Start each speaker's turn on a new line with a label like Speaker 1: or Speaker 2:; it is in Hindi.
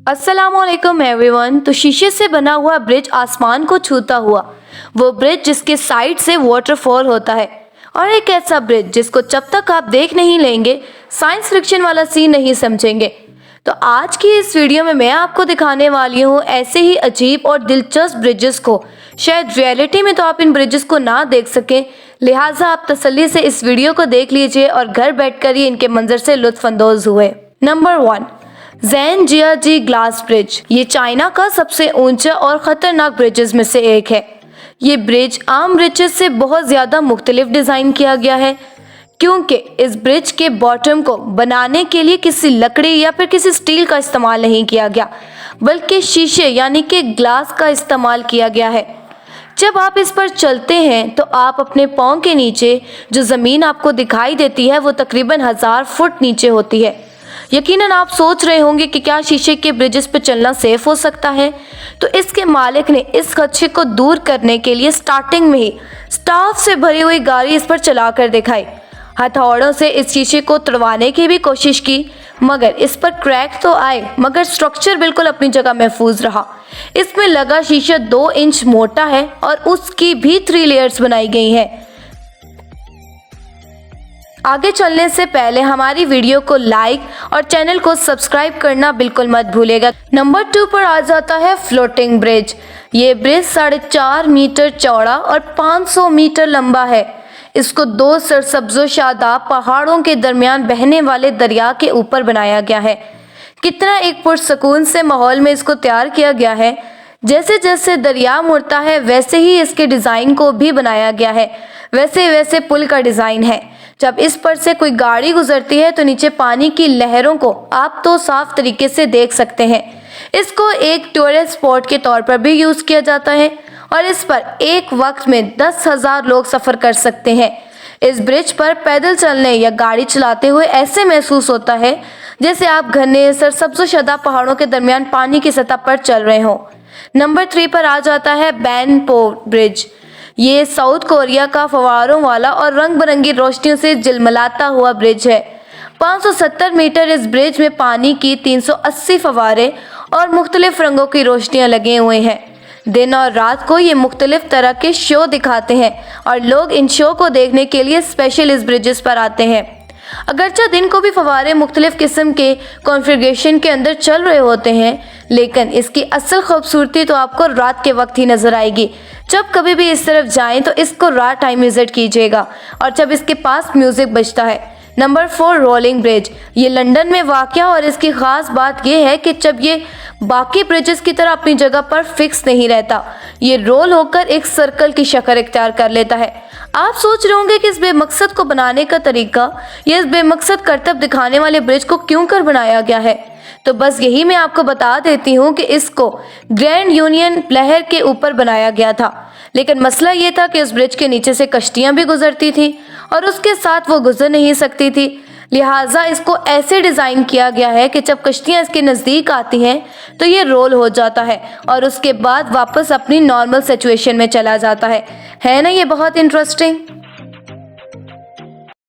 Speaker 1: अस्सलामुअलैकुम एवरीवन। तो शीशे से बना हुआ ब्रिज आसमान को छूता हुआ, वो ब्रिज जिसके साइड से वाटरफॉल होता है, और एक ऐसा ब्रिज जिसको जब तक आप देख नहीं लेंगे साइंस फिक्शन वाला सीन नहीं समझेंगे। तो आज की इस वीडियो में मैं आपको दिखाने वाली हूँ ऐसे ही अजीब और दिलचस्प ब्रिजेस को। शायद रियलिटी में तो आप इन ब्रिजेस को ना देख सकें, लिहाजा आप तसल्ली से इस वीडियो को देख लीजिए और घर बैठकर ही इनके मंजर से लुत्फ अंदोज हुए। Number 1, Zhangjiajie glass bridge. ये चाइना का सबसे ऊंचा और ख़तरनाक ब्रिजेस में से एक है। ये ब्रिज आम ब्रिजेस से बहुत ज़्यादा मुख्तलिफ डिज़ाइन किया गया है, क्योंकि इस ब्रिज के बॉटम को बनाने के लिए किसी लकड़ी या फिर किसी स्टील का इस्तेमाल नहीं किया गया, बल्कि शीशे यानी कि ग्लास का इस्तेमाल किया गया है। जब आप इस पर चलते हैं तो आप अपने पाँव के नीचे जो ज़मीन आपको दिखाई देती है वो तकरीबन 1000 फुट नीचे होती है। यकीनन आप सोच रहे होंगे कि क्या शीशे के ब्रिजेस पर चलना सेफ हो सकता है। तो इसके मालिक ने इस खदशे को दूर करने के लिए स्टार्टिंग में ही स्टाफ से भरी हुई गाड़ी इस पर चला कर दिखाई। हथौड़ों से इस शीशे को तोड़वाने की भी कोशिश की, मगर इस पर क्रैक तो आए, मगर स्ट्रक्चर बिल्कुल अपनी जगह महफूज रहा। इसमें लगा शीशा 2 इंच मोटा है और उसकी भी 3 लेयर्स बनाई गई हैं। आगे चलने से पहले हमारी वीडियो को लाइक और चैनल को सब्सक्राइब करना बिल्कुल मत भूलेगा। नंबर 2 पर आ जाता है फ्लोटिंग ब्रिज। ये ब्रिज 4.5 मीटर चौड़ा और 500 मीटर लंबा है। इसको 2 सरसब्ज़ो शादाब पहाड़ों के दरमियान बहने वाले दरिया के ऊपर बनाया गया है। कितना एक पुरसकून से माहौल में इसको तैयार किया गया है। जैसे जैसे दरिया मुड़ता है वैसे ही इसके डिज़ाइन को भी बनाया गया है, वैसे वैसे पुल का डिज़ाइन है। जब इस पर से कोई गाड़ी गुजरती है तो नीचे पानी की लहरों को आप तो साफ तरीके से देख सकते हैं। इसको एक टूरिस्ट स्पॉट के तौर पर भी यूज़ किया जाता है और इस पर एक वक्त में 10,000 लोग सफ़र कर सकते हैं। इस ब्रिज पर पैदल चलने या गाड़ी चलाते हुए ऐसे महसूस होता है जैसे आप घने सरसब्ज़ पहाड़ों के दरमियान पानी की सतह पर चल रहे हों। नंबर 3 पर आ जाता है बैनपो ब्रिज। ये साउथ कोरिया का फव्वारों वाला और रंग बिरंगी रोशनियों से झिलमिलाता हुआ ब्रिज है। 570 मीटर इस ब्रिज में पानी की 380 फव्वारे और मुख्तलिफ रंगों की रोशनियां लगे हुए हैं। दिन और रात को ये मुख्तलिफ तरह के शो दिखाते हैं और लोग इन शो को देखने के लिए स्पेशल इस ब्रिजेस पर आते हैं। अगरचे दिन को भी फव्वारे मुख्तलिफ किस्म के कॉन्फ़िगरेशन के अंदर चल रहे होते हैं, लेकिन इसकी असल खूबसूरती तो आपको रात के वक्त ही नज़र आएगी। जब कभी भी इस तरफ जाएं तो इसको रात टाइम विजिट कीजिएगा और जब इसके पास म्यूज़िक बजता है। Number 4, rolling bridge. ये लंदन में वाक़या और इसकी ख़ास बात यह है कि जब ये बाकी ब्रिजेस की तरह अपनी जगह पर फिक्स नहीं रहता, ये रोल होकर एक सर्कल की शक्ल इख्तियार कर लेता है। आप सोच रहे होंगे कि इस बेमकसद को बनाने का तरीका या इस बेमकसद करतब दिखाने वाले ब्रिज को क्यों कर बनाया गया है, तो बस यही मैं आपको बता देती हूँ कि इसको ग्रैंड यूनियन लहर के ऊपर बनाया गया था। लेकिन मसला ये था कि उस ब्रिज के नीचे से कश्तियाँ भी गुजरती थी और उसके साथ वो गुजर नहीं सकती थी, लिहाजा इसको ऐसे डिज़ाइन किया गया है कि जब कश्तियाँ इसके नज़दीक आती हैं तो ये रोल हो जाता है और उसके बाद वापस अपनी नॉर्मल सिचुएशन में चला जाता है ना। ये बहुत इंटरेस्टिंग।